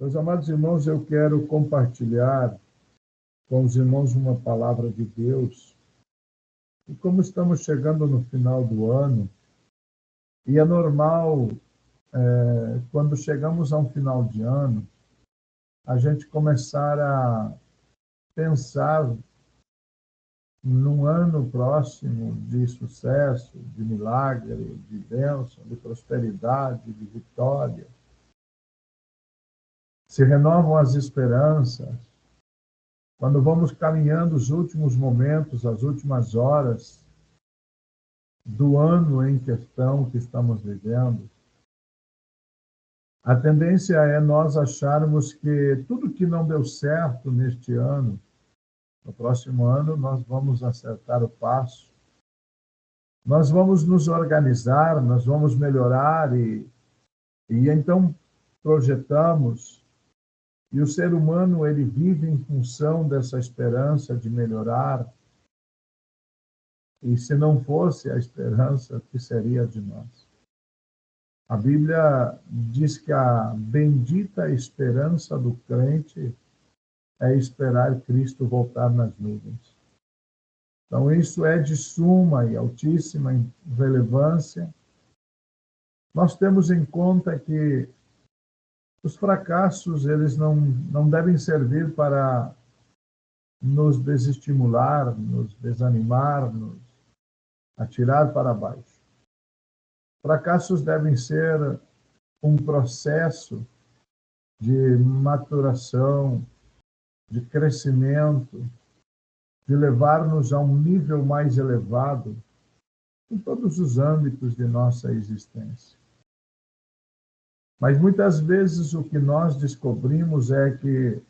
Meus amados irmãos, eu quero compartilhar com os irmãos uma palavra de Deus. E como estamos chegando no final do ano, e é normal, quando chegamos a um final de ano, a gente começar a pensar num ano próximo de sucesso, de milagre, de bênção, de prosperidade, de vitória. Se renovam as esperanças. Quando vamos caminhando os últimos momentos, as últimas horas do ano em questão que estamos vivendo, a tendência é nós acharmos que tudo que não deu certo neste ano, no próximo ano nós vamos acertar o passo, nós vamos nos organizar, nós vamos melhorar e então projetamos. E o ser humano, ele vive em função dessa esperança de melhorar. E se não fosse a esperança, o que seria de nós? A Bíblia diz que a bendita esperança do crente é esperar Cristo voltar nas nuvens. Então, isso é de suma e altíssima relevância. Nós temos em conta que os fracassos, eles não devem servir para nos desestimular, nos desanimar, nos atirar para baixo. Fracassos devem ser um processo de maturação, de crescimento, de levar-nos a um nível mais elevado em todos os âmbitos de nossa existência. Mas muitas vezes o que nós descobrimos é que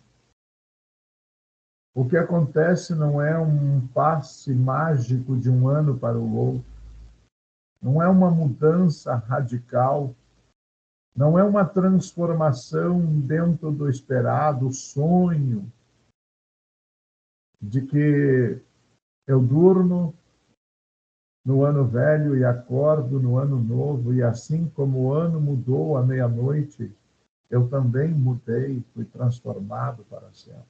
o que acontece não é um passe mágico de um ano para o outro, não é uma mudança radical, não é uma transformação dentro do esperado, o sonho de que eu durmo no ano velho e acordo no ano novo, e assim como o ano mudou à meia-noite, eu também mudei, fui transformado para sempre.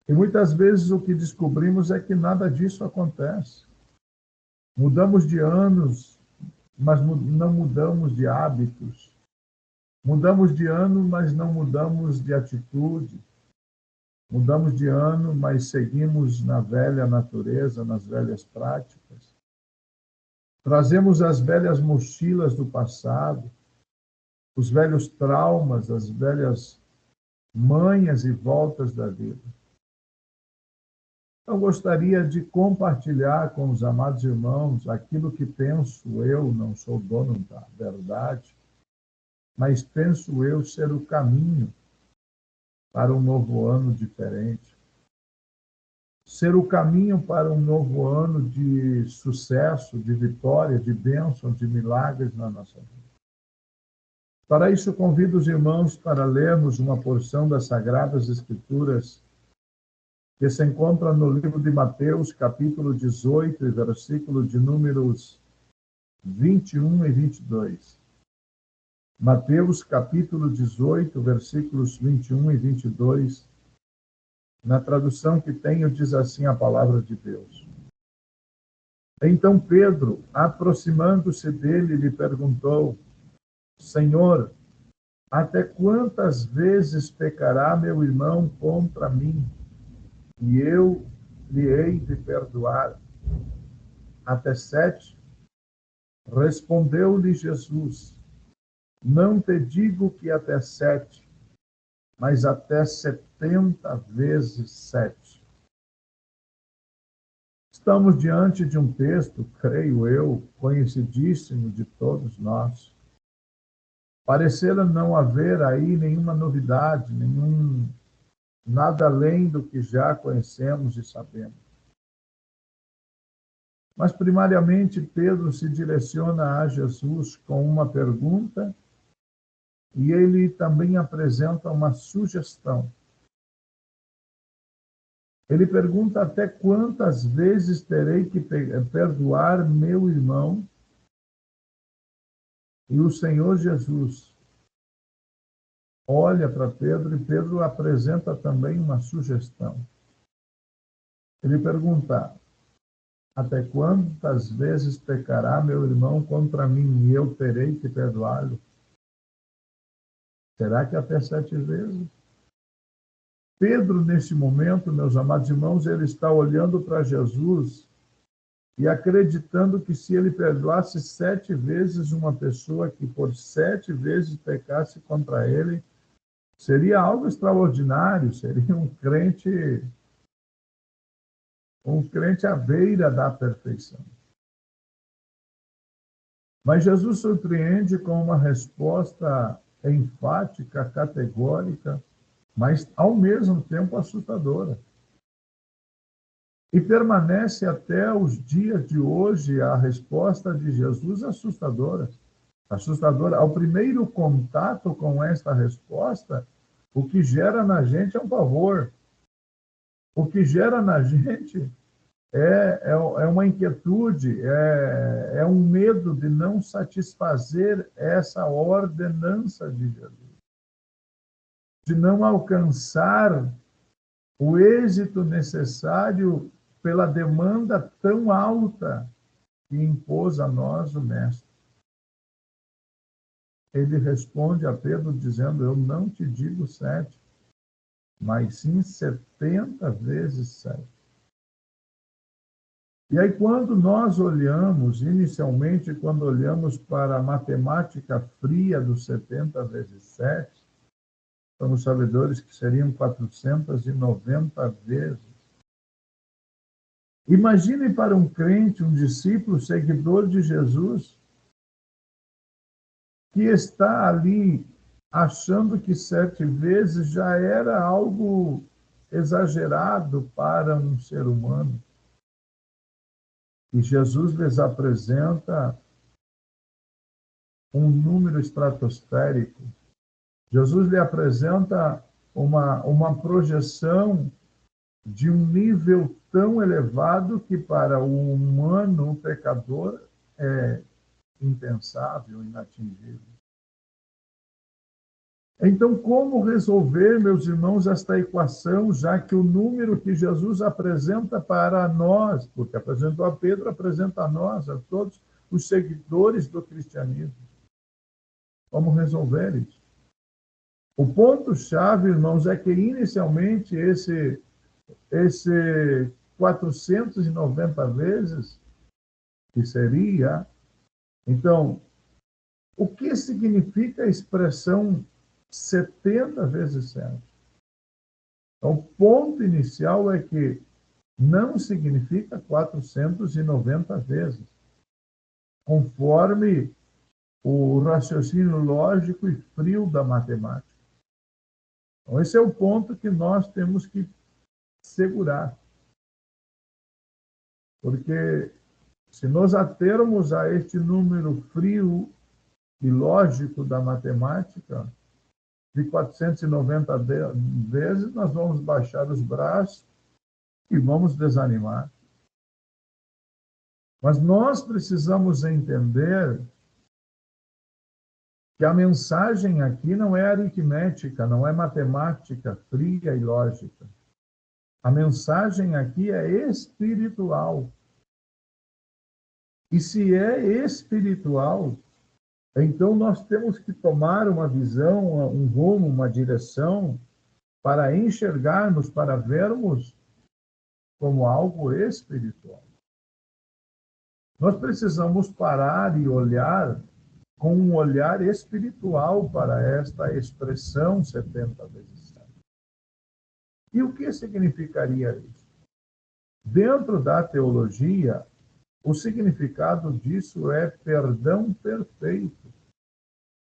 E muitas vezes o que descobrimos é que nada disso acontece. Mudamos de anos, mas não mudamos de hábitos. Mudamos de ano, mas não mudamos de atitude. Mudamos de ano, mas seguimos na velha natureza, nas velhas práticas. Trazemos as velhas mochilas do passado, os velhos traumas, as velhas manhas e voltas da vida. Eu gostaria de compartilhar com os amados irmãos aquilo que penso eu, não sou dono da verdade, mas penso eu ser o caminho para um novo ano diferente. Ser o caminho para um novo ano de sucesso, de vitória, de bênção, de milagres na nossa vida. Para isso, convido os irmãos para lermos uma porção das Sagradas Escrituras que se encontra no livro de Mateus, capítulo 18, e versículo de números 21 e 22. Mateus, capítulo 18, versículos 21 e 22. Na tradução que tenho, diz assim a palavra de Deus. Então Pedro, aproximando-se dele, lhe perguntou: Senhor, até quantas vezes pecará meu irmão contra mim, e eu lhe hei de perdoar? Até 7? Respondeu-lhe Jesus: Não te digo que até 7, mas até 70 vezes 7. Estamos diante de um texto, creio eu, conhecidíssimo de todos nós. Parecera não haver aí nenhuma novidade, nada além do que já conhecemos e sabemos. Mas, primariamente, Pedro se direciona a Jesus com uma pergunta e ele também apresenta uma sugestão. Ele pergunta: até quantas vezes terei que perdoar meu irmão? E o Senhor Jesus olha para Pedro e Pedro apresenta também uma sugestão. Ele pergunta: até quantas vezes pecará meu irmão contra mim e eu terei que perdoá-lo? Será que até 7 vezes? Pedro, nesse momento, meus amados irmãos, ele está olhando para Jesus e acreditando que se ele perdoasse 7 vezes uma pessoa que por 7 vezes pecasse contra ele, seria algo extraordinário, seria um crente à beira da perfeição. Mas Jesus surpreende com uma resposta enfática, categórica, mas ao mesmo tempo assustadora. E permanece até os dias de hoje a resposta de Jesus assustadora. Assustadora. Ao primeiro contato com esta resposta, o que gera na gente é um pavor. O que gera na gente é uma inquietude, é um medo de não satisfazer essa ordenança de Jesus, de não alcançar o êxito necessário pela demanda tão alta que impôs a nós o Mestre. Ele responde a Pedro dizendo: eu não te digo 7, mas sim 70 vezes 7. E aí, quando nós olhamos, inicialmente, quando olhamos para a matemática fria dos 70 vezes 7, somos sabedores que seriam 490 vezes. Imaginem para um crente, um discípulo, seguidor de Jesus, que está ali achando que 7 vezes já era algo exagerado para um ser humano. E Jesus lhes apresenta um número estratosférico. Jesus lhe apresenta uma projeção de um nível tão elevado que para o humano pecador é impensável, inatingível. Então, como resolver, meus irmãos, esta equação, já que o número que Jesus apresenta para nós, porque apresentou a Pedro, apresenta a nós, a todos os seguidores do cristianismo? Como resolver isso? O ponto-chave, irmãos, é que inicialmente esse 490 vezes, que seria, então, o que significa a expressão 70 vezes 7? Então, o ponto inicial é que não significa 490 vezes, conforme o raciocínio lógico e frio da matemática. Então, esse é o ponto que nós temos que segurar. Porque se nos atermos a este número frio e lógico da matemática, de 490 vezes, nós vamos baixar os braços e vamos desanimar. Mas nós precisamos entender que a mensagem aqui não é aritmética, não é matemática fria e lógica. A mensagem aqui é espiritual. E se é espiritual, então nós temos que tomar uma visão, um rumo, uma direção para enxergarmos, para vermos como algo espiritual. Nós precisamos parar e olhar com um olhar espiritual para esta expressão 70 vezes 7. E o que significaria isso? Dentro da teologia, o significado disso é perdão perfeito,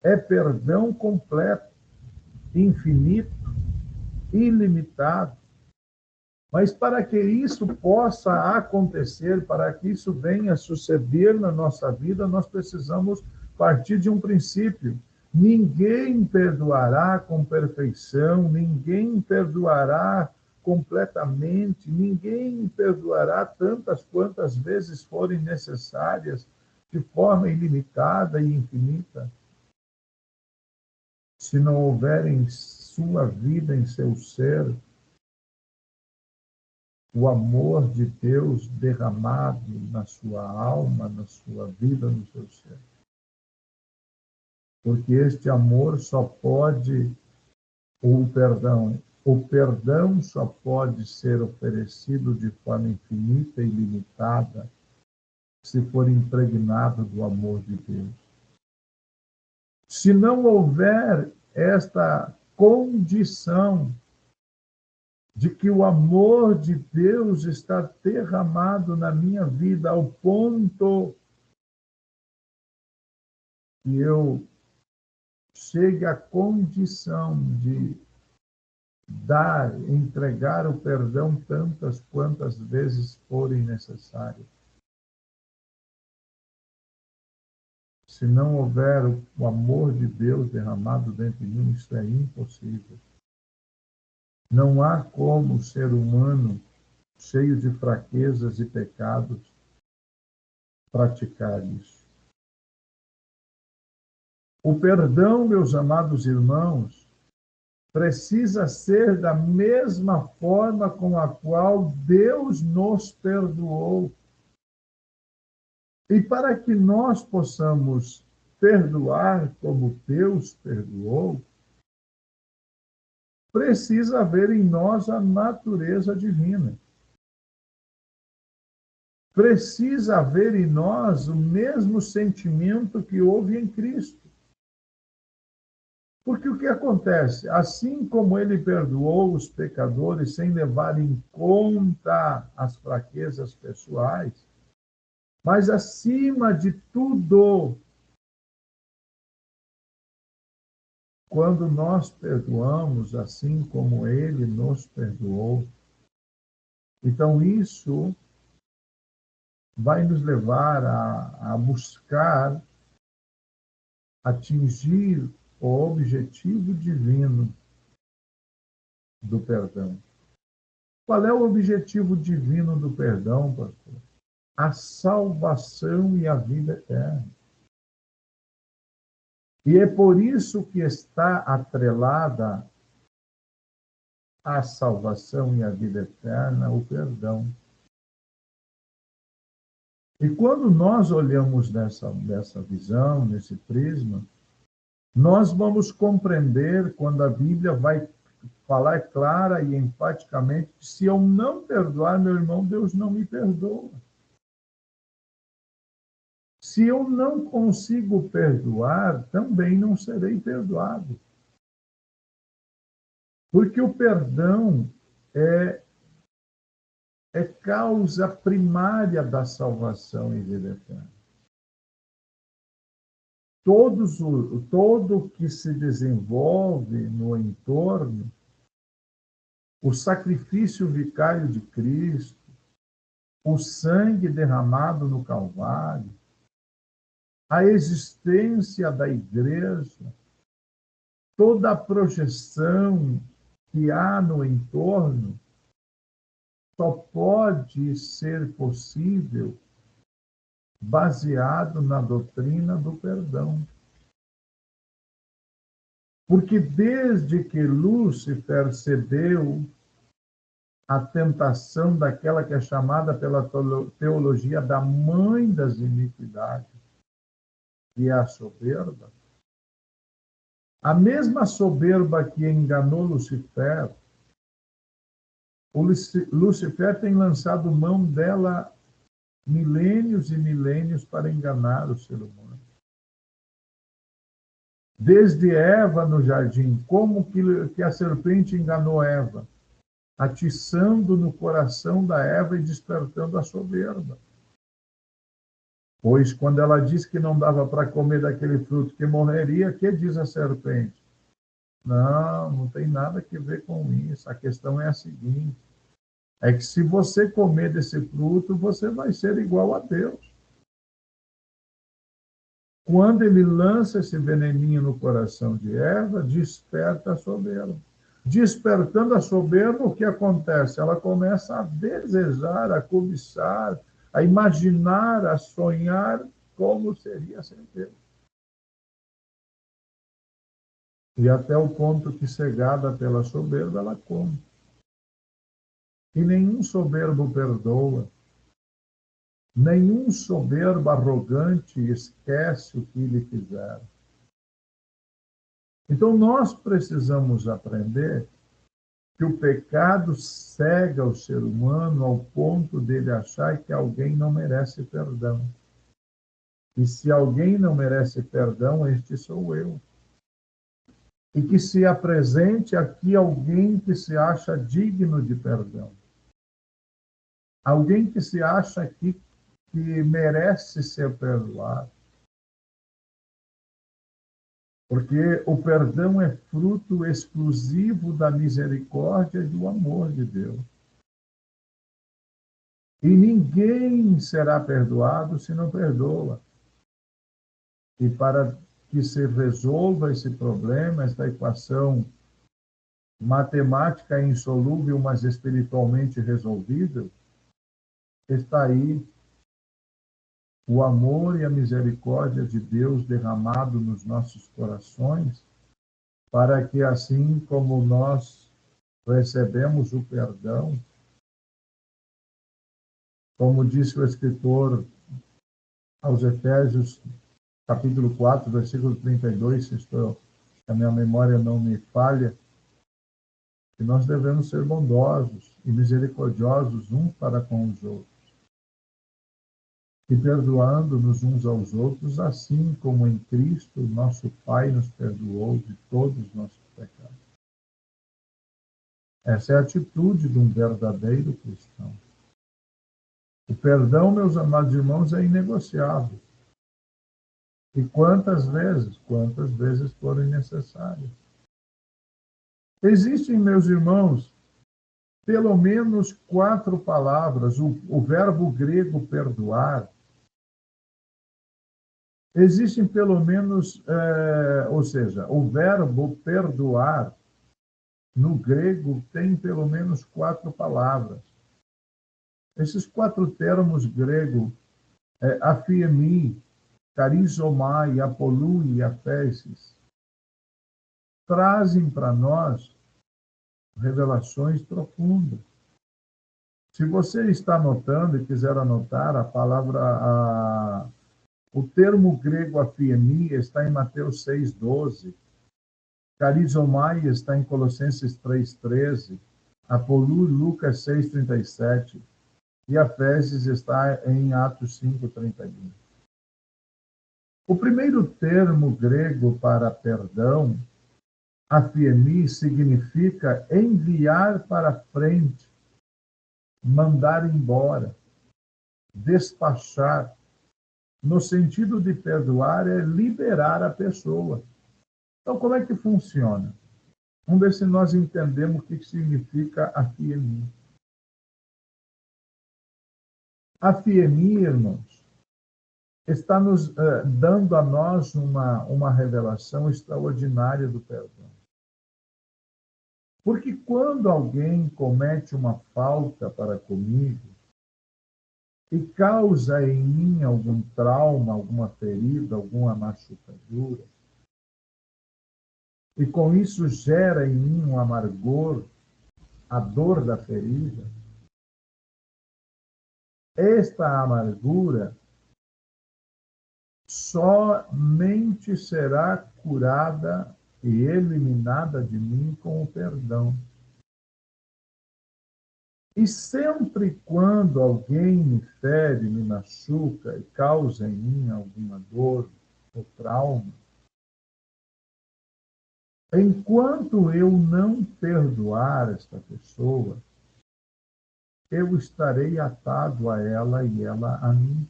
é perdão completo, infinito, ilimitado. Mas para que isso possa acontecer, para que isso venha a suceder na nossa vida, nós precisamos partir de um princípio. Ninguém perdoará com perfeição, ninguém perdoará completamente, ninguém perdoará tantas quantas vezes forem necessárias, de forma ilimitada e infinita. se não houver em sua vida, em seu ser, o amor de Deus derramado na sua alma, na sua vida, no seu ser. Porque este amor só pode, o perdão só pode ser oferecido de forma infinita e limitada se for impregnado do amor de Deus. Se não houver esta condição de que o amor de Deus está derramado na minha vida ao ponto que eu chegue à condição de entregar o perdão tantas quantas vezes forem necessárias. Se não houver o amor de Deus derramado dentro de mim, isso é impossível. Não há como o ser humano, cheio de fraquezas e pecados, praticar isso. O perdão, meus amados irmãos, precisa ser da mesma forma com a qual Deus nos perdoou. E para que nós possamos perdoar como Deus perdoou, precisa haver em nós a natureza divina. Precisa haver em nós o mesmo sentimento que houve em Cristo. Porque o que acontece? Assim como ele perdoou os pecadores sem levar em conta as fraquezas pessoais, mas acima de tudo, quando nós perdoamos assim como ele nos perdoou, então isso vai nos levar a buscar atingir o objetivo divino do perdão. Qual é o objetivo divino do perdão, pastor? A salvação e a vida eterna. E é por isso que está atrelada à salvação e à vida eterna o perdão. E quando nós olhamos dessa visão, nesse prisma, nós vamos compreender quando a Bíblia vai falar clara e enfaticamente que se eu não perdoar meu irmão, Deus não me perdoa. Se eu não consigo perdoar, também não serei perdoado. Porque o perdão é causa primária da salvação e vida eterna. Todo que se desenvolve no entorno, o sacrifício vicário de Cristo, o sangue derramado no Calvário, a existência da igreja, toda a projeção que há no entorno, só pode ser possível baseado na doutrina do perdão. Porque desde que Lúcifer cedeu à tentação daquela que é chamada pela teologia da mãe das iniquidades, que é a soberba, a mesma soberba que enganou Lúcifer, o Lúcifer tem lançado mão dela milênios e milênios para enganar o ser humano. Desde Eva no jardim, como que a serpente enganou Eva? Atiçando no coração da Eva e despertando a soberba. Pois quando ela disse que não dava para comer daquele fruto que morreria, que diz a serpente? Não tem nada a ver com isso. A questão é a seguinte, é que se você comer desse fruto, você vai ser igual a Deus. Quando ele lança esse veneninho no coração de Eva, desperta a soberba. Despertando a soberba, o que acontece? Ela começa a desejar, a cobiçar, a imaginar, a sonhar como seria sem Deus. E até o ponto que, cegada pela soberba, ela come. E nenhum soberbo perdoa, nenhum soberbo arrogante esquece o que lhe fizeram. Então, nós precisamos aprender que o pecado cega o ser humano ao ponto dele achar que alguém não merece perdão. E se alguém não merece perdão, este sou eu. E que se apresente aqui alguém que se acha digno de perdão. Alguém que se acha aqui que merece ser perdoado. Porque o perdão é fruto exclusivo da misericórdia e do amor de Deus. E ninguém será perdoado se não perdoa. E para que se resolva esse problema, esta equação matemática insolúvel, mas espiritualmente resolvível, está aí o amor e a misericórdia de Deus derramado nos nossos corações, para que assim como nós recebemos o perdão, como disse o escritor aos Efésios, capítulo 4, versículo 32, se a minha memória não me falha, que nós devemos ser bondosos e misericordiosos uns para com os outros, e perdoando-nos uns aos outros, assim como em Cristo nosso Pai nos perdoou de todos os nossos pecados. Essa é a atitude de um verdadeiro cristão. O perdão, meus amados irmãos, é inegociável. E quantas vezes forem necessárias. Existem, meus irmãos, pelo menos 4 palavras. O verbo grego perdoar, existem pelo menos, ou seja, o verbo perdoar, no grego, tem pelo menos 4 palavras. Esses 4 termos grego, afiemi, carizomai, apolui e afesis, trazem para nós revelações profundas. Se você está anotando e quiser anotar, o termo grego afiemi está em Mateus 6,12, carizomai está em Colossenses 3,13, apolui, Lucas 6,37, e afesis está em Atos 5,31. O primeiro termo grego para perdão, afiemi, significa enviar para frente, mandar embora, despachar. No sentido de perdoar, é liberar a pessoa. Então, como é que funciona? Vamos ver se nós entendemos o que significa afiemi. Afiemi, irmãos, está nos dando a nós uma revelação extraordinária do perdão. Porque quando alguém comete uma falta para comigo e causa em mim algum trauma, alguma ferida, alguma machucadura, e com isso gera em mim um amargor, a dor da ferida, esta amargura somente será curada e eliminada de mim com o perdão. E sempre quando alguém me fere, me machuca e causa em mim alguma dor ou trauma, enquanto eu não perdoar esta pessoa, eu estarei atado a ela e ela a mim.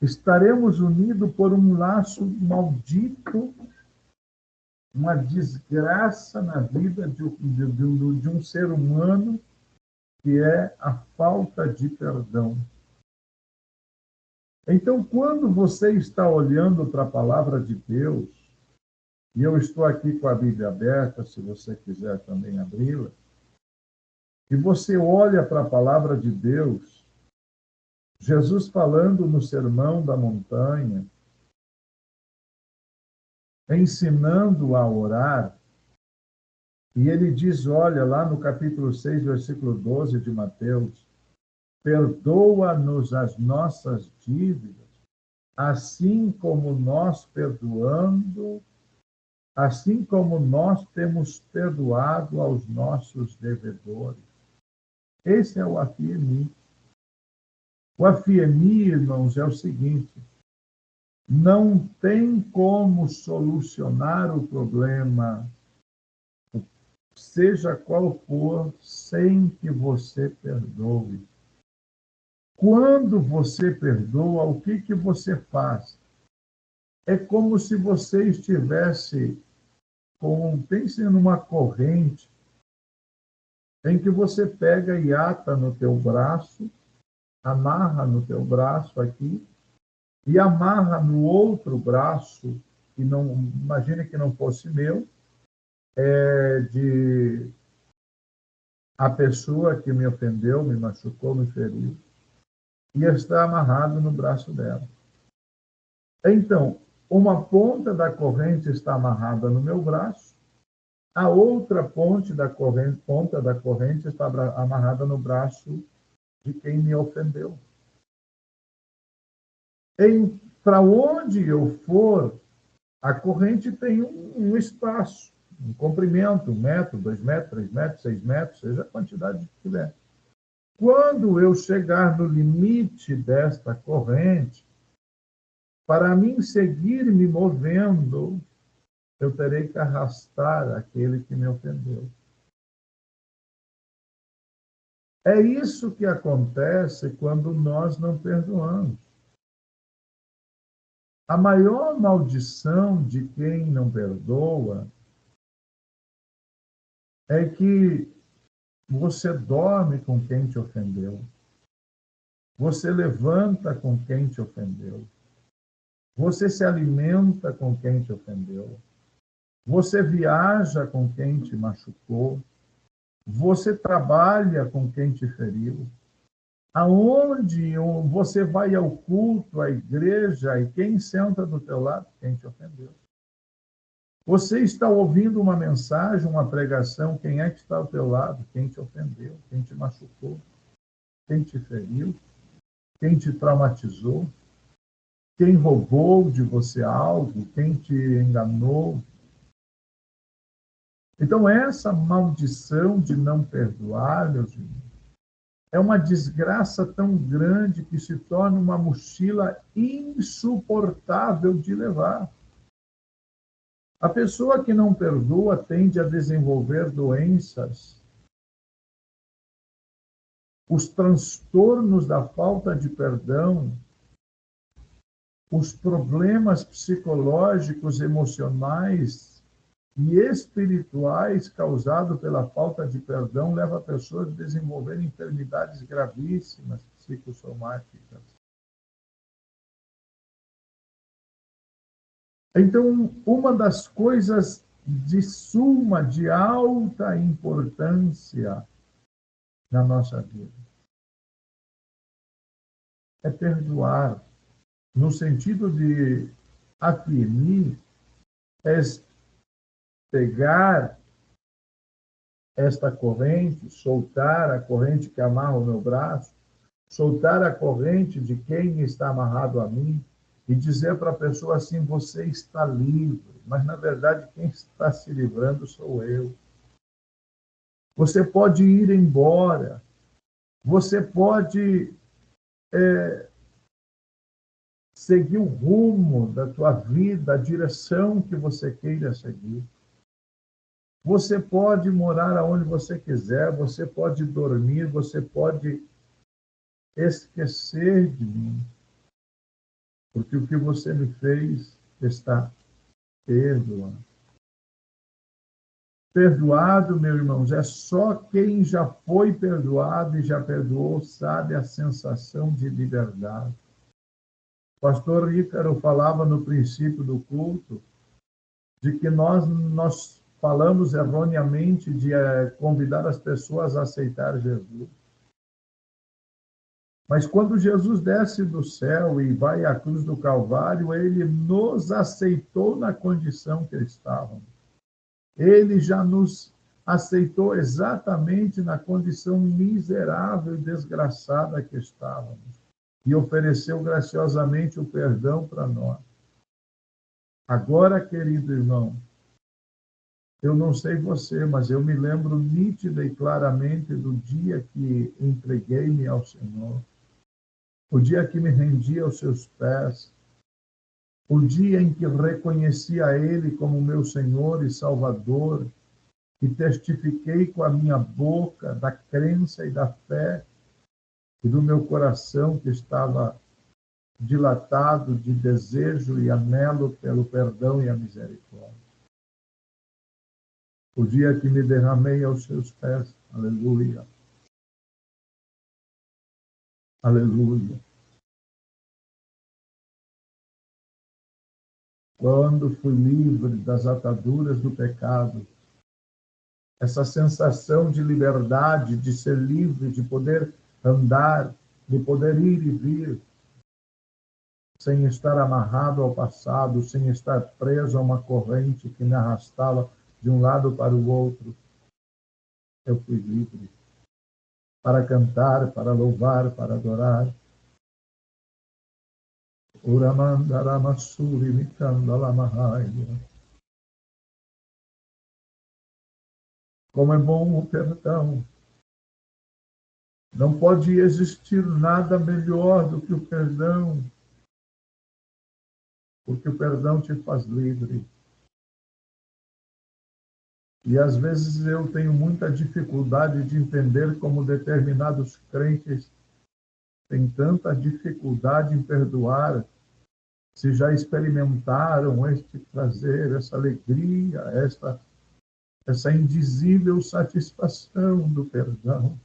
Estaremos unidos por um laço maldito, uma desgraça na vida de um ser humano, que é a falta de perdão. Então, quando você está olhando para a palavra de Deus, e eu estou aqui com a Bíblia aberta, se você quiser também abri-la, e você olha para a palavra de Deus, Jesus falando no Sermão da Montanha, ensinando a orar, e ele diz, olha, lá no capítulo 6, versículo 12 de Mateus, perdoa-nos as nossas dívidas, assim como nós assim como nós temos perdoado aos nossos devedores. Esse é o AFIEMI. O AFIEMI, irmãos, é o seguinte: não tem como solucionar o problema, seja qual for, sem que você perdoe. Quando você perdoa, o que você faz? É como se você estivesse pense numa corrente em que você pega e ata no teu braço, amarra no teu braço aqui, e amarra no outro braço, que não, imagine que não fosse meu, de a pessoa que me ofendeu, me machucou, me feriu, e está amarrado no braço dela. Então, uma ponta da corrente está amarrada no meu braço, a outra ponta da corrente está amarrada no braço de quem me ofendeu. Para onde eu for, a corrente tem um espaço, um comprimento, 1 metro, 2 metros, 3 metros, 6 metros, seja a quantidade que tiver. Quando eu chegar no limite desta corrente, para mim seguir me movendo, eu terei que arrastar aquele que me ofendeu. É isso que acontece quando nós não perdoamos. A maior maldição de quem não perdoa é que você dorme com quem te ofendeu. Você levanta com quem te ofendeu. Você se alimenta com quem te ofendeu. Você viaja com quem te machucou. Você trabalha com quem te feriu. Aonde você vai ao culto, à igreja, e quem senta do teu lado? Quem te ofendeu. Você está ouvindo uma mensagem, uma pregação, quem é que está ao teu lado? Quem te ofendeu, quem te machucou, quem te feriu, quem te traumatizou, quem roubou de você algo, quem te enganou. Então, essa maldição de não perdoar, meus irmãos, é uma desgraça tão grande que se torna uma mochila insuportável de levar. A pessoa que não perdoa tende a desenvolver doenças. Os transtornos da falta de perdão, os problemas psicológicos, emocionais e espirituais causados pela falta de perdão levam a pessoas a desenvolver enfermidades gravíssimas psicossomáticas. Então, uma das coisas de alta importância na nossa vida é perdoar, no sentido de afirmar, é pegar esta corrente, soltar a corrente que amarra o meu braço, soltar a corrente de quem está amarrado a mim e dizer para a pessoa assim: você está livre, mas na verdade quem está se livrando sou eu. Você pode ir embora, você pode seguir o rumo da tua vida, a direção que você queira seguir. Você pode morar aonde você quiser, você pode dormir, você pode esquecer de mim, porque o que você me fez está perdoado. Perdoado, meus irmãos, é só quem já foi perdoado e já perdoou sabe a sensação de liberdade. O pastor Ícaro falava no princípio do culto de que nós falamos erroneamente de convidar as pessoas a aceitar Jesus. Mas quando Jesus desce do céu e vai à cruz do Calvário, ele nos aceitou na condição que estávamos. Ele já nos aceitou exatamente na condição miserável e desgraçada que estávamos e ofereceu graciosamente o perdão para nós. Agora, querido irmão, eu não sei você, mas eu me lembro nítida e claramente do dia que entreguei-me ao Senhor, o dia que me rendi aos seus pés, o dia em que reconheci a Ele como meu Senhor e Salvador, e testifiquei com a minha boca da crença e da fé e do meu coração que estava dilatado de desejo e anelo pelo perdão e a misericórdia. O dia que me derramei aos seus pés, aleluia, aleluia. Quando fui livre das ataduras do pecado, essa sensação de liberdade, de ser livre, de poder andar, de poder ir e vir, sem estar amarrado ao passado, sem estar preso a uma corrente que me arrastava de um lado para o outro. Eu fui livre para cantar, para louvar, para adorar. Uramandaramasuri Mikandalamahaya. Como é bom o perdão. Não pode existir nada melhor do que o perdão, porque o perdão te faz livre. E às vezes eu tenho muita dificuldade de entender como determinados crentes têm tanta dificuldade em perdoar, se já experimentaram este prazer, essa alegria, essa indizível satisfação do perdão.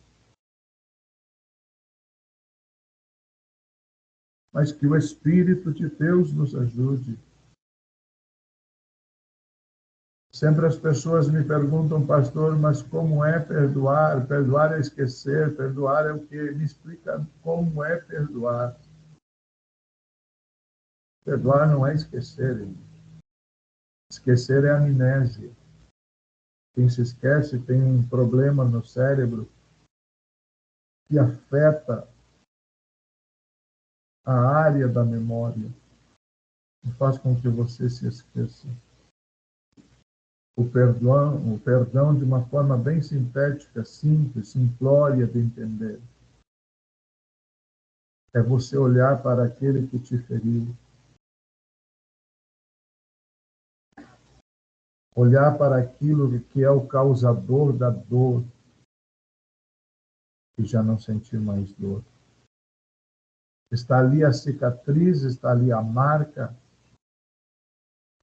Mas que o Espírito de Deus nos ajude. Sempre as pessoas me perguntam, pastor, mas como é perdoar? Perdoar é esquecer, perdoar é o quê? Me explica como é perdoar. Perdoar não é esquecer. Esquecer é amnésia. Quem se esquece tem um problema no cérebro que afeta a área da memória e faz com que você se esqueça. O perdão de uma forma bem sintética, simples, simplória de entender. É você olhar para aquele que te feriu. Olhar para aquilo que é o causador da dor e já não sentir mais dor. Está ali a cicatriz, está ali a marca,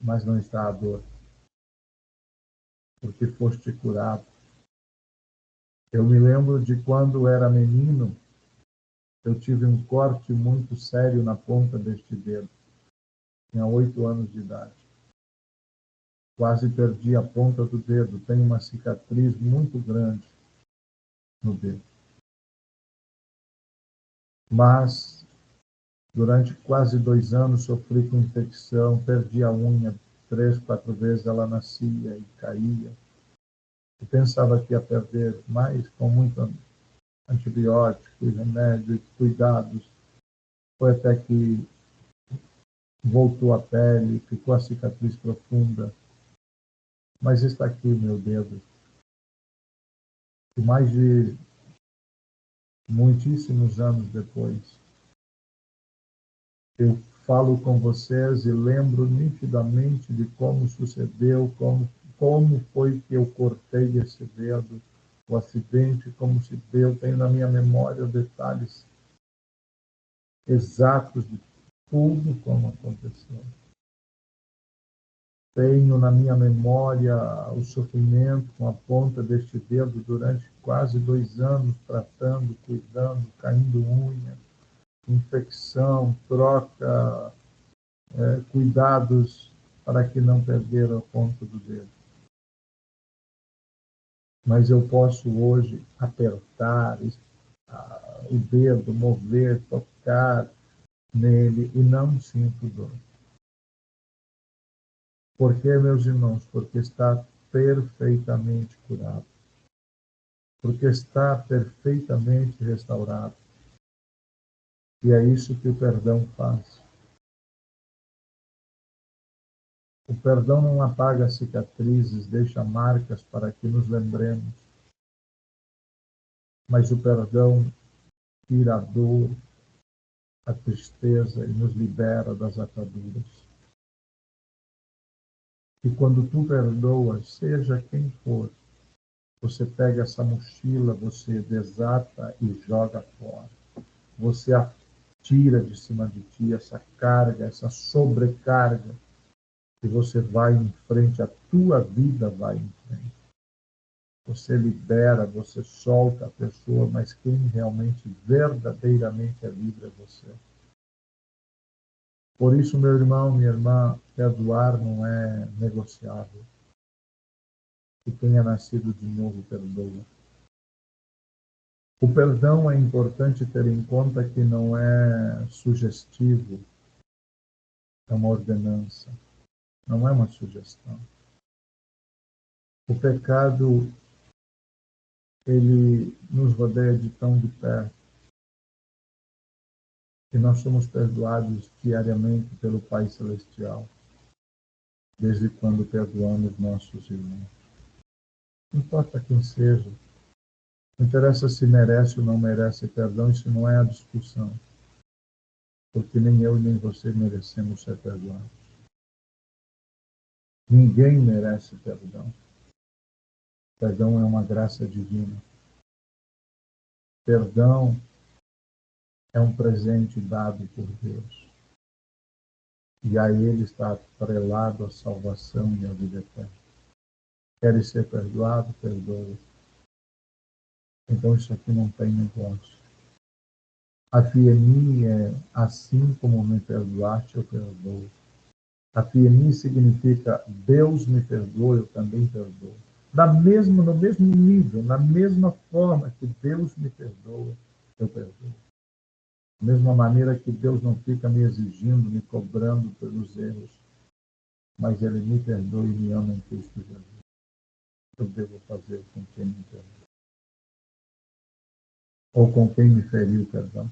mas não está a dor, porque foste curado. Eu me lembro de quando era menino, eu tive um corte muito sério na ponta deste dedo. Tinha 8 anos de idade. Quase perdi a ponta do dedo. Tenho uma cicatriz muito grande no dedo. Mas, durante quase 2 anos, sofri com infecção, perdi a unha 3, 4 vezes, ela nascia e caía. Eu pensava que ia perder, mas com muito antibiótico e remédio e cuidados, foi até que voltou a pele, ficou a cicatriz profunda. Mas está aqui meu dedo. E mais de muitíssimos anos depois, eu falo com vocês e lembro nitidamente de como sucedeu, como foi que eu cortei esse dedo, o acidente, como se deu. Tenho na minha memória detalhes exatos de tudo como aconteceu. Tenho na minha memória o sofrimento com a ponta deste dedo durante quase 2 anos, tratando, cuidando, caindo unha, infecção, troca, cuidados para que não perder a ponta do dedo. Mas eu posso hoje apertar, o dedo, mover, tocar nele e não sinto dor. Por quê, meus irmãos? Porque está perfeitamente curado. Porque está perfeitamente restaurado. E é isso que o perdão faz. O perdão não apaga cicatrizes, deixa marcas para que nos lembremos. Mas o perdão tira a dor, a tristeza e nos libera das ataduras. E quando tu perdoas, seja quem for, você pega essa mochila, você desata e joga fora. Você tira de cima de ti essa carga, essa sobrecarga, e você vai em frente, a tua vida vai em frente. Você libera, você solta a pessoa, mas quem realmente, verdadeiramente é livre é você. Por isso, meu irmão, minha irmã, perdoar não é negociável. E quem é nascido de novo, perdoa. O perdão é importante ter em conta que não é sugestivo, é uma ordenança, não é uma sugestão. O pecado, ele nos rodeia de tão de perto, que nós somos perdoados diariamente pelo Pai Celestial, desde quando perdoamos nossos irmãos. Não importa quem seja, não interessa se merece ou não merece perdão, isso não é a discussão, porque nem eu nem você merecemos ser perdoados. Ninguém merece perdão. Perdão é uma graça divina. Perdão é um presente dado por Deus. E a ele está atrelado a salvação e a vida eterna. Queres ser perdoado? Perdoa. Então isso aqui não tem negócio. Afia em mim é assim como me perdoaste, eu perdoo. Afia em mim significa Deus me perdoa, eu também perdoo. No mesmo nível, na mesma forma que Deus me perdoa, eu perdoo. Da mesma maneira que Deus não fica me exigindo, me cobrando pelos erros, mas Ele me perdoa e me ama em Cristo Jesus. Eu devo fazer com quem me perdoa. Ou com quem me feriu, perdão.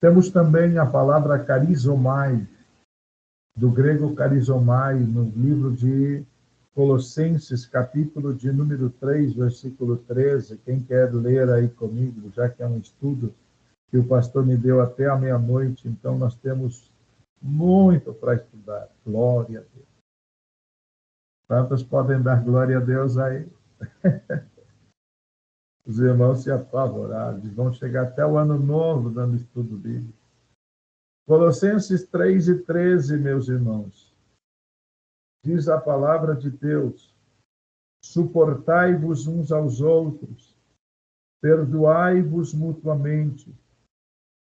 Temos também a palavra carizomai, do grego carizomai, no livro de Colossenses, capítulo de número 3, versículo 13. Quem quer ler aí comigo, já que é um estudo que o pastor me deu até a meia-noite, então nós temos muito para estudar. Glória a Deus. Quantos podem dar glória a Deus aí? Os irmãos se apavoraram, eles vão chegar até o ano novo dando estudo bíblico. Colossenses 3:13, meus irmãos. Diz a palavra de Deus: suportai-vos uns aos outros, perdoai-vos mutuamente,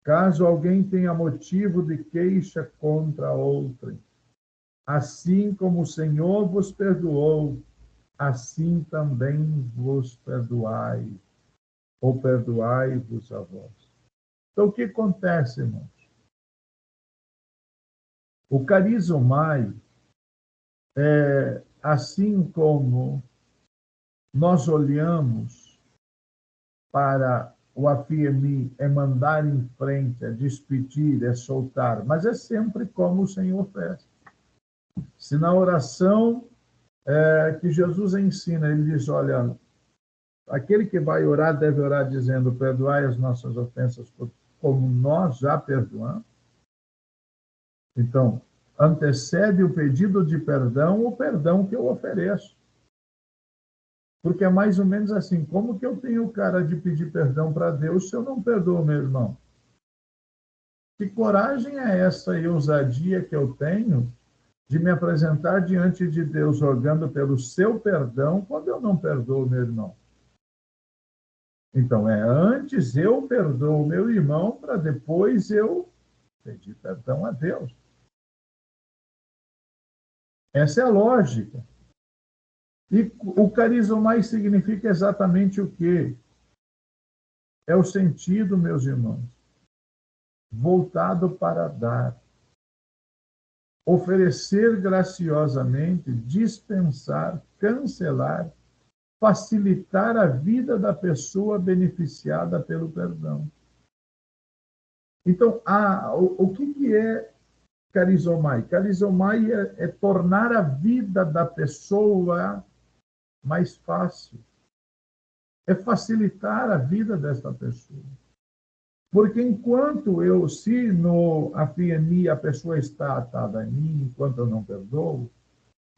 caso alguém tenha motivo de queixa contra outrem. Assim como o Senhor vos perdoou, assim também vos perdoai, ou perdoai-vos a vós. Então, o que acontece, irmãos? O carizomai é assim como nós olhamos para o AFIEMI, é mandar em frente, é despedir, é soltar, mas é sempre como o Senhor fez. Se na oração que Jesus ensina, ele diz, olha, aquele que vai orar deve orar dizendo, perdoai as nossas ofensas como nós já perdoamos. Então, antecede o pedido de perdão o perdão que eu ofereço. Porque é mais ou menos assim, como que eu tenho cara de pedir perdão para Deus se eu não perdoo meu irmão? Que coragem é essa e ousadia que eu tenho de me apresentar diante de Deus rogando pelo seu perdão quando eu não perdoo meu irmão? Então, antes eu perdoo o meu irmão para depois eu pedir perdão a Deus. Essa é a lógica. E o carizomai significa exatamente o quê? É o sentido, meus irmãos, voltado para dar, oferecer graciosamente, dispensar, cancelar, facilitar a vida da pessoa beneficiada pelo perdão. Então, o que é carizomai? Carizomai é tornar a vida da pessoa mais fácil, é facilitar a vida desta pessoa. Porque enquanto se no AFMI a pessoa está atada a mim, enquanto eu não perdoo,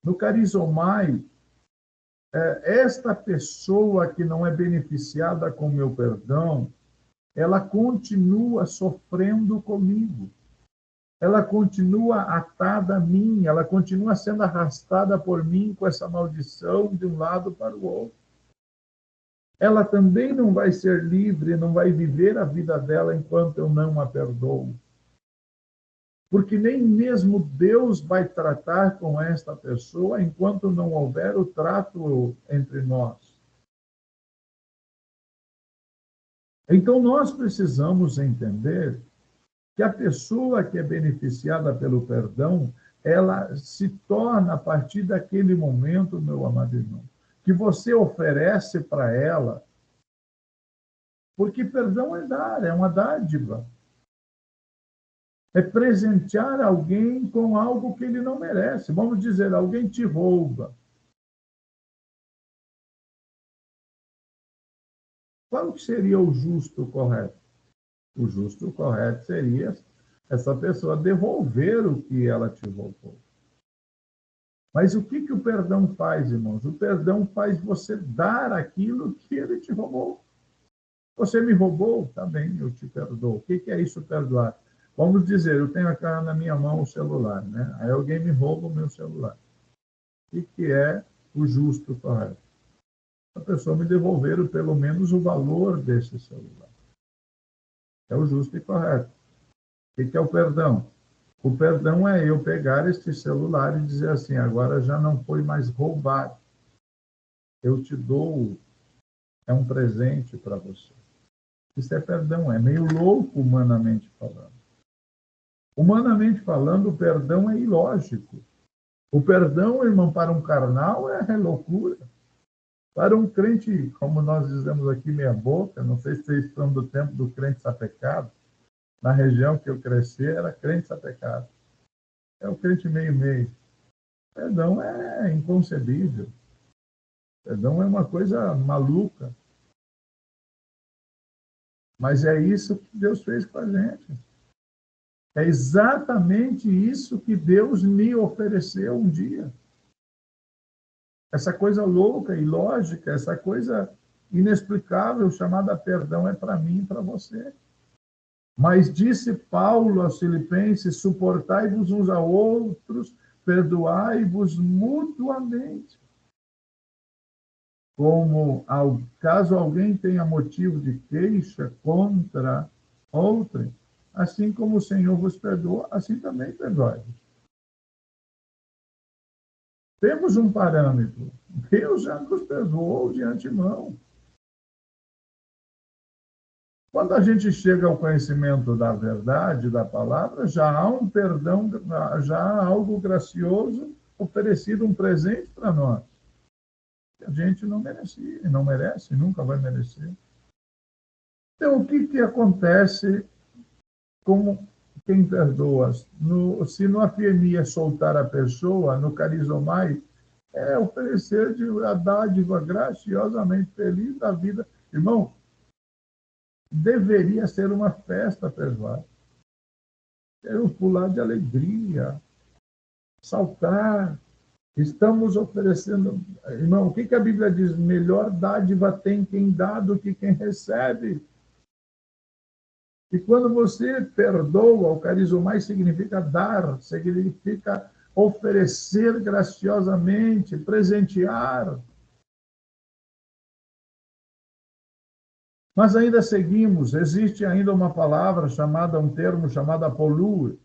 no carizomai, esta pessoa que não é beneficiada com o meu perdão, ela continua sofrendo comigo. Ela continua atada a mim, ela continua sendo arrastada por mim com essa maldição de um lado para o outro. Ela também não vai ser livre, não vai viver a vida dela enquanto eu não a perdoo. Porque nem mesmo Deus vai tratar com esta pessoa enquanto não houver o trato entre nós. Então, nós precisamos entender que a pessoa que é beneficiada pelo perdão, ela se torna, a partir daquele momento, meu amado irmão, que você oferece para ela, porque perdão é dar, é uma dádiva. É presentear alguém com algo que ele não merece. Vamos dizer, alguém te rouba. Qual seria o justo correto? O justo correto seria essa pessoa devolver o que ela te roubou. Mas o que o perdão faz, irmãos? O perdão faz você dar aquilo que ele te roubou. Você me roubou? Tá bem, eu te perdoo. O que é isso, perdoar? Vamos dizer, eu tenho aqui na minha mão o celular, né? Aí alguém me rouba o meu celular. O que é o justo correto? A pessoa me devolver pelo menos o valor desse celular. É o justo e correto. O que é o perdão? O perdão é eu pegar este celular e dizer assim, agora já não foi mais roubado. Eu te dou, é um presente para você. Isso é perdão, é meio louco humanamente falando. Humanamente falando, o perdão é ilógico. O perdão, irmão, para um carnal é loucura. Para um crente, como nós dizemos aqui, meia boca, não sei se vocês estão do tempo do crente sapecado, na região que eu cresci, era crente sapecado. É o crente meio-meio. Perdão é inconcebível. Perdão é uma coisa maluca. Mas é isso que Deus fez com a gente. É exatamente isso que Deus me ofereceu um dia. Essa coisa louca, ilógica, essa coisa inexplicável chamada perdão é para mim e para você. Mas disse Paulo aos Filipenses: suportai-vos uns a outros, perdoai-vos mutuamente. Como caso alguém tenha motivo de queixa contra outrem, assim como o Senhor vos perdoa, assim também perdoai-vos. Temos um parâmetro. Deus já nos perdoou de antemão. Quando a gente chega ao conhecimento da verdade, da palavra, já há um perdão, já há algo gracioso oferecido, um presente para nós. Que a gente não merecia, não merece, nunca vai merecer. Então, o que acontece com quem perdoa? Se no AFMI é soltar a pessoa, no carizomai, é oferecer a dádiva graciosamente feliz da vida. Irmão, deveria ser uma festa perdoar. Quero pular de alegria, saltar. Estamos oferecendo. Irmão, o que a Bíblia diz? Melhor dádiva tem quem dá do que quem recebe. E quando você perdoa, o carizomai significa dar, significa oferecer graciosamente, presentear. Mas ainda seguimos, existe ainda uma palavra chamada, um termo chamado apolua,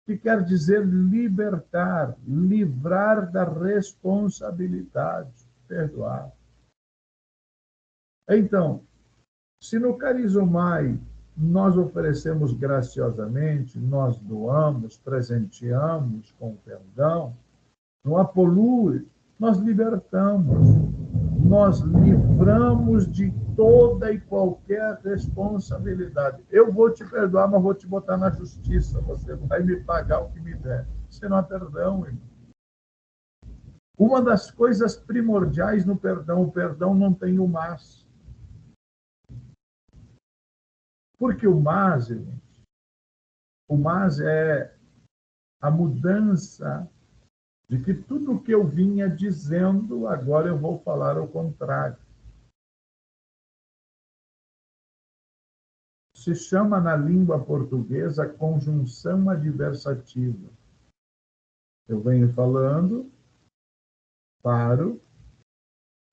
que quer dizer libertar, livrar da responsabilidade, perdoar. Então, Se no Carizomai nós oferecemos graciosamente, nós doamos, presenteamos com perdão, no Apolui nós libertamos, nós livramos de toda e qualquer responsabilidade. Eu vou te perdoar, mas vou te botar na justiça, você vai me pagar o que me der. Isso não é perdão, irmão. Uma das coisas primordiais no perdão, o perdão não tem o mas. Porque o mas, gente, o mas é a mudança de que tudo o que eu vinha dizendo, agora eu vou falar ao contrário. Se chama na língua portuguesa conjunção adversativa. Eu venho falando, paro,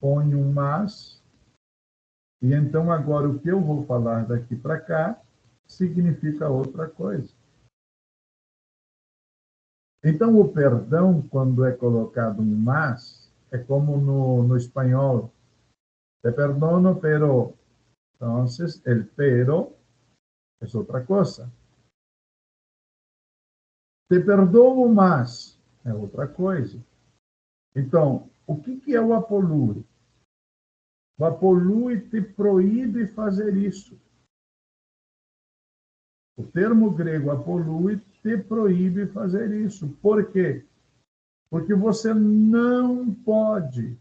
ponho um mas, e então agora o que eu vou falar daqui para cá significa outra coisa. Então, o perdão, quando é colocado um mas, é como no espanhol. Te perdono, pero... Entonces, el pero es otra cosa. Te perdoo, mas é outra coisa. Então, o que é o apolure? O apolure te proíbe fazer isso. O termo grego apolure te proíbe fazer isso. Por quê? Porque você não pode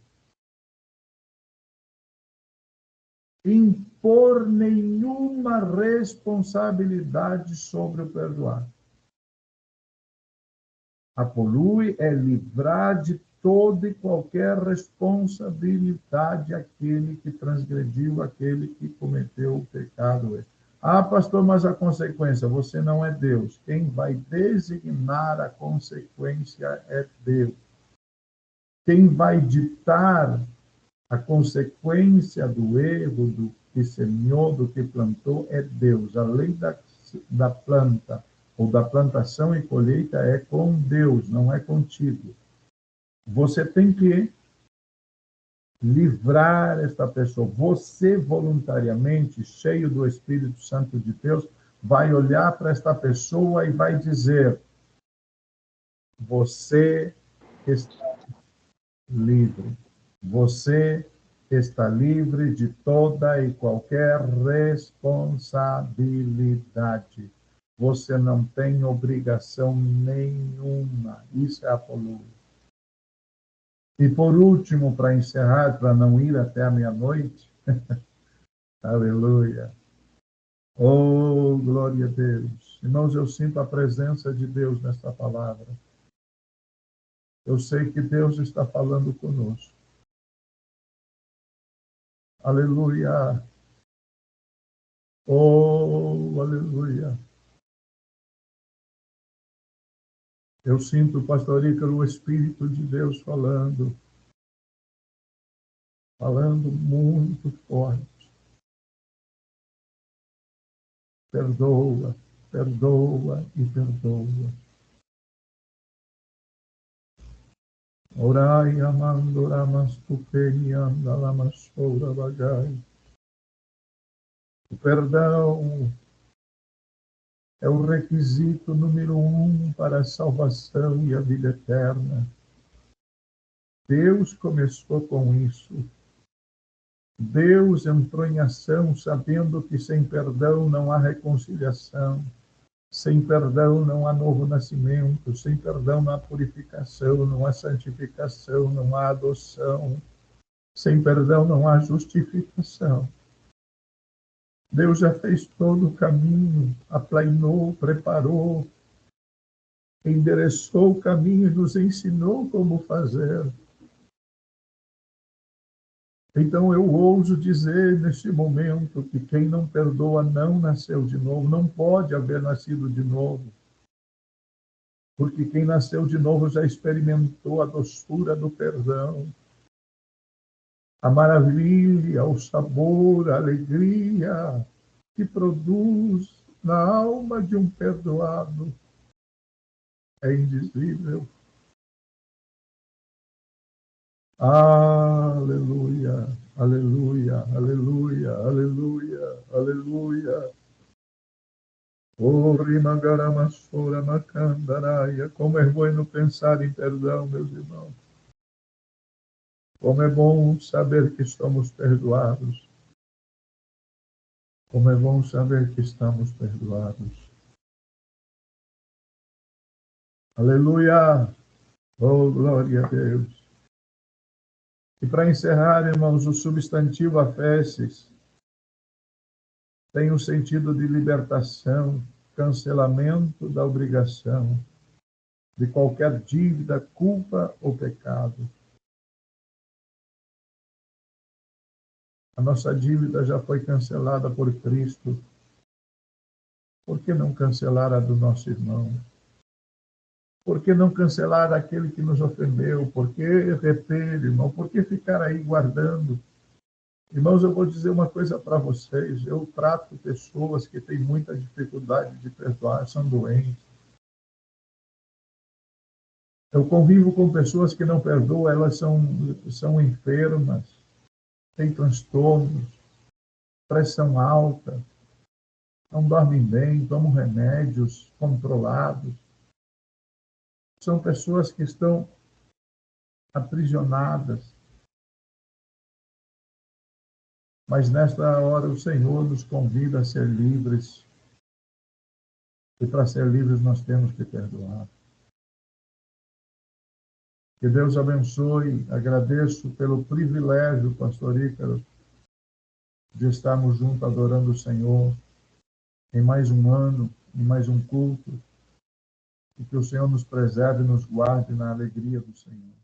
impor nenhuma responsabilidade sobre o perdoar. Apolui é livrar de toda e qualquer responsabilidade aquele que transgrediu, aquele que cometeu o pecado. Ah, pastor, mas a consequência, você não é Deus. Quem vai designar a consequência é Deus. Quem vai ditar a consequência do erro, do que semeou, do que plantou, é Deus. A lei da planta, ou da plantação e colheita, é com Deus, não é contigo. Você tem que livrar esta pessoa. Você, voluntariamente, cheio do Espírito Santo de Deus, vai olhar para esta pessoa e vai dizer: você está livre. Você está livre de toda e qualquer responsabilidade. Você não tem obrigação nenhuma. Isso é apologia. E por último, para encerrar, para não ir até a meia-noite, aleluia. Oh, glória a Deus. Irmãos, eu sinto a presença de Deus nesta palavra. Eu sei que Deus está falando conosco. Aleluia. Oh, aleluia. Eu sinto, pastor Ícaro, o Espírito de Deus falando muito forte. Perdoa, perdoa e perdoa. Orai amando ramas tupeni anda lamas soura bagai. O perdão é o requisito número 1 para a salvação e a vida eterna. Deus começou com isso. Deus entrou em ação sabendo que sem perdão não há reconciliação, sem perdão não há novo nascimento, sem perdão não há purificação, não há santificação, não há adoção, sem perdão não há justificação. Deus já fez todo o caminho, aplainou, preparou, endereçou o caminho e nos ensinou como fazer. Então eu ouso dizer neste momento que quem não perdoa não nasceu de novo, não pode haver nascido de novo. Porque quem nasceu de novo já experimentou a doçura do perdão, a maravilha, o sabor, a alegria que produz na alma de um perdoado. É indizível. Aleluia, Aleluia, aleluia, aleluia, aleluia. Oh, Rimangaramassora Macandaraia. Como é bueno pensar em perdão, meus irmãos. Como é bom saber que somos perdoados. Como é bom saber que estamos perdoados. Aleluia! Oh, glória a Deus! E para encerrar, irmãos, o substantivo afeses tem o sentido de libertação, cancelamento da obrigação, de qualquer dívida, culpa ou pecado. A nossa dívida já foi cancelada por Cristo. Por que não cancelar a do nosso irmão? Por que não cancelar aquele que nos ofendeu? Por que reter, irmão? Por que ficar aí guardando? Irmãos, eu vou dizer uma coisa para vocês. Eu trato pessoas que têm muita dificuldade de perdoar, são doentes. Eu convivo com pessoas que não perdoam, elas são enfermas, têm transtornos, pressão alta, não dormem bem, tomam remédios controlados. São pessoas que estão aprisionadas. Mas nesta hora o Senhor nos convida a ser livres. E para ser livres nós temos que perdoar. Que Deus abençoe. Agradeço pelo privilégio, pastor Ícaro, de estarmos juntos adorando o Senhor em mais um ano, em mais um culto. E que o Senhor nos preserve e nos guarde na alegria do Senhor.